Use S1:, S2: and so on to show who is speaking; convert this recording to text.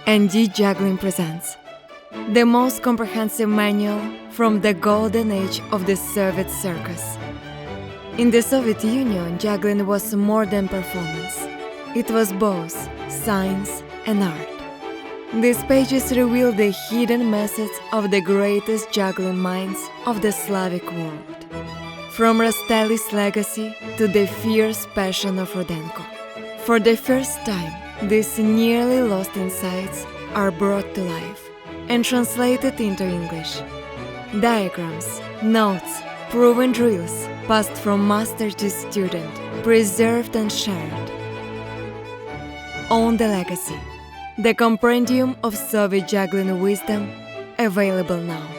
S1: ND Juggling presents the most comprehensive manual from the golden age of the Soviet circus. In the Soviet Union, juggling was more than performance. It was both science and art. These pages reveal the hidden methods of the greatest juggling minds of the Slavic world, from Rastelli's legacy to the fierce passion of Rudenko. For the first time, these nearly lost insights are brought to life and translated into English. Diagrams, notes, proven drills passed from master to student, preserved and shared. Own the legacy. The Compendium of Soviet Juggling Wisdom, available now.